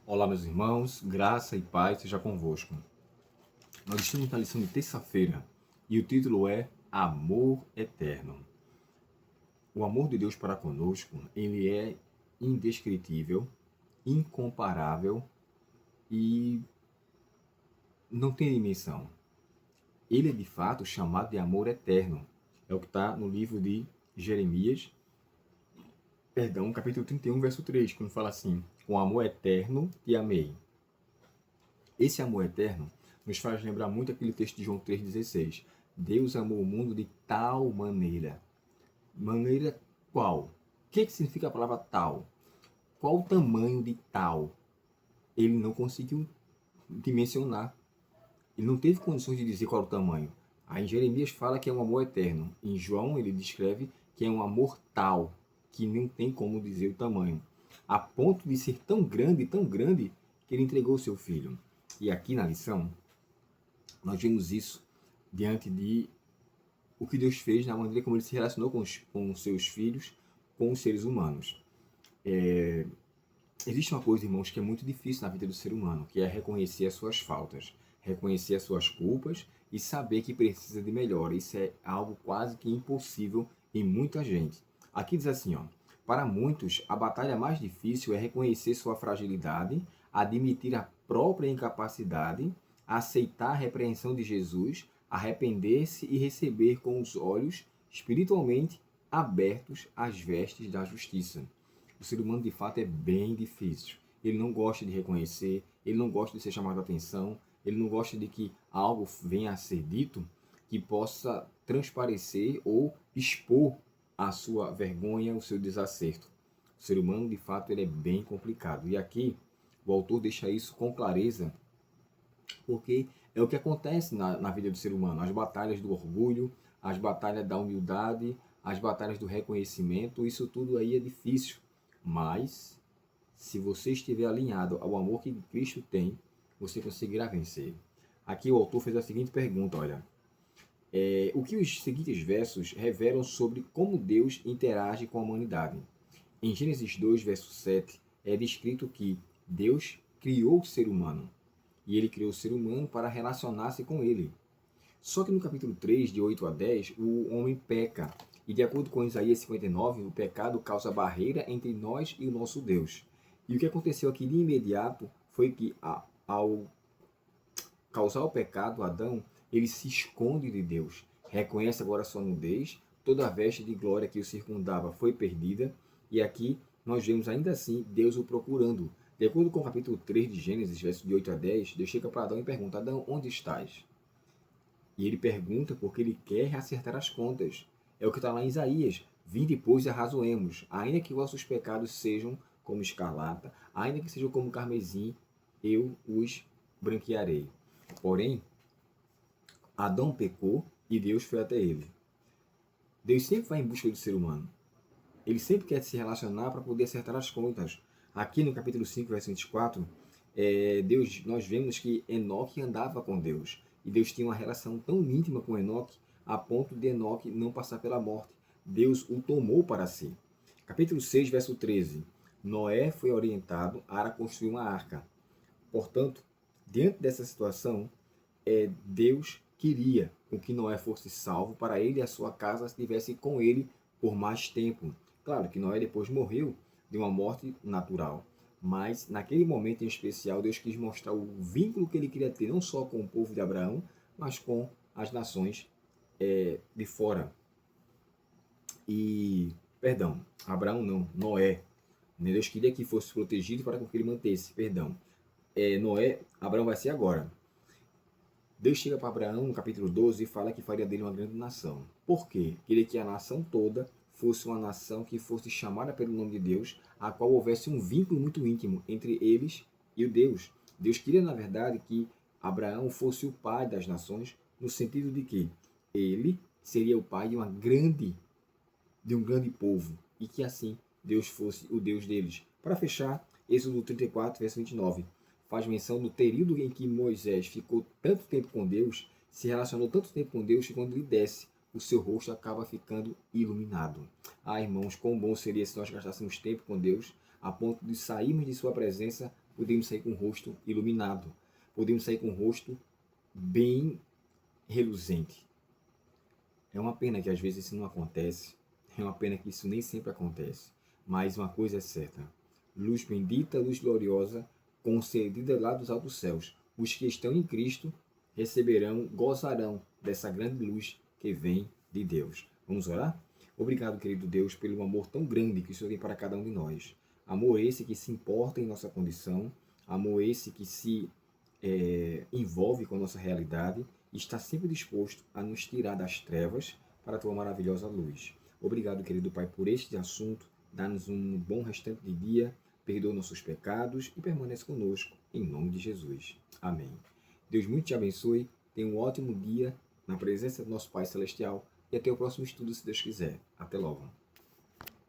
Olá, meus irmãos, graça e paz seja convosco. Nós estamos na lição de terça-feira e o título é Amor Eterno. O amor de Deus para conosco, ele é indescritível, incomparável e não tem dimensão. Ele é de fato chamado de amor eterno. É o que está no livro de Jeremias, capítulo 31, verso 3, quando fala assim: com amor eterno te amei. Esse amor eterno nos faz lembrar muito aquele texto de João 3,16. Deus amou o mundo de tal maneira. Maneira qual? O que significa a palavra tal? Qual o tamanho de tal? Ele não conseguiu dimensionar. Ele não teve condições de dizer qual é o tamanho. Aí em Jeremias fala que é um amor eterno. Em João ele descreve que é um amor tal, que não tem como dizer o tamanho. A ponto de ser tão grande, que ele entregou o seu filho. E aqui na lição, nós vemos isso diante de o que Deus fez na maneira como ele se relacionou com os seus filhos, com os seres humanos. Existe uma coisa, irmãos, que é muito difícil na vida do ser humano, que é reconhecer as suas faltas, reconhecer as suas culpas e saber que precisa de melhora. Isso é algo quase que impossível em muita gente. Aqui diz assim, ó: para muitos, a batalha mais difícil é reconhecer sua fragilidade, admitir a própria incapacidade, aceitar a repreensão de Jesus, arrepender-se e receber com os olhos espiritualmente abertos as vestes da justiça. O ser humano de fato é bem difícil. Ele não gosta de reconhecer, ele não gosta de ser chamado a atenção, ele não gosta de que algo venha a ser dito que possa transparecer ou expor a sua vergonha, o seu desacerto. O ser humano de fato ele é bem complicado. E aqui o autor deixa isso com clareza, porque é o que acontece na vida do ser humano. As batalhas do orgulho, as batalhas da humildade, as batalhas do reconhecimento, isso tudo aí é difícil. Mas, se você estiver alinhado ao amor que Cristo tem, você conseguirá vencer. Aqui o autor fez a seguinte pergunta, olha: o que os seguintes versos revelam sobre como Deus interage com a humanidade? Em Gênesis 2, verso 7, é descrito que Deus criou o ser humano, e ele criou o ser humano para relacionar-se com ele. Só que no capítulo 3, de 8 a 10, o homem peca. E de acordo com Isaías 59, o pecado causa barreira entre nós e o nosso Deus. E o que aconteceu aqui de imediato foi que, ao causar o pecado, Adão, ele se esconde de Deus. Reconhece agora sua nudez, toda a veste de glória que o circundava foi perdida. E aqui nós vemos ainda assim Deus o procurando. De acordo com o capítulo 3 de Gênesis, versos de 8 a 10, Deus chega para Adão e pergunta: Adão, onde estás? E ele pergunta porque ele quer acertar as contas. É o que está lá em Isaías: vinde, pois, e arrazoemos. Ainda que vossos pecados sejam como escarlata, ainda que sejam como carmesim, eu os branquearei. Porém, Adão pecou e Deus foi até ele. Deus sempre vai em busca do ser humano. Ele sempre quer se relacionar para poder acertar as contas. Aqui no capítulo 5, verso 24, nós vemos que Enoque andava com Deus. E Deus tinha uma relação tão íntima com Enoque, a ponto de Enoque não passar pela morte. Deus o tomou para si. Capítulo 6, verso 13. Noé foi orientado a construir uma arca. Portanto, diante dessa situação, Deus queria que Noé fosse salvo para ele e a sua casa estivessem com ele por mais tempo. Claro que Noé depois morreu de uma morte natural, mas naquele momento em especial Deus quis mostrar o vínculo que ele queria ter não só com o povo de Abraão, mas com as nações de fora. Abraão não, Noé. Deus queria que fosse protegido para que ele mantesse, Noé, Abraão vai ser agora. Deus chega para Abraão no capítulo 12 e fala que faria dele uma grande nação. Por quê? Queria que a nação toda fosse uma nação que fosse chamada pelo nome de Deus, a qual houvesse um vínculo muito íntimo entre eles e o Deus. Deus queria, na verdade, que Abraão fosse o pai das nações, no sentido de que ele seria o pai de um grande povo, e que assim Deus fosse o Deus deles. Para fechar, Êxodo 34, verso 29, faz menção do período em que Moisés ficou tanto tempo com Deus, se relacionou tanto tempo com Deus, que quando ele desce, o seu rosto acaba ficando iluminado. Irmãos, quão bom seria se nós gastássemos tempo com Deus, a ponto de sairmos de sua presença podemos sair com o rosto iluminado, podemos sair com o rosto bem reluzente. É uma pena que às vezes isso não acontece, é uma pena que isso nem sempre acontece, mas uma coisa é certa: luz bendita, luz gloriosa, concedida lá dos altos céus. Os que estão em Cristo receberão, gozarão dessa grande luz que vem de Deus. Vamos orar? Obrigado, querido Deus, pelo amor tão grande que o Senhor tem para cada um de nós. Amor esse que se importa em nossa condição, amor esse que se envolve com a nossa realidade e está sempre disposto a nos tirar das trevas para a tua maravilhosa luz. Obrigado, querido Pai, por este assunto. Dá-nos um bom restante de dia, perdoa nossos pecados e permanece conosco, em nome de Jesus. Amém. Deus muito te abençoe, tenha um ótimo dia na presença do nosso Pai Celestial e até o próximo estudo, se Deus quiser. Até logo.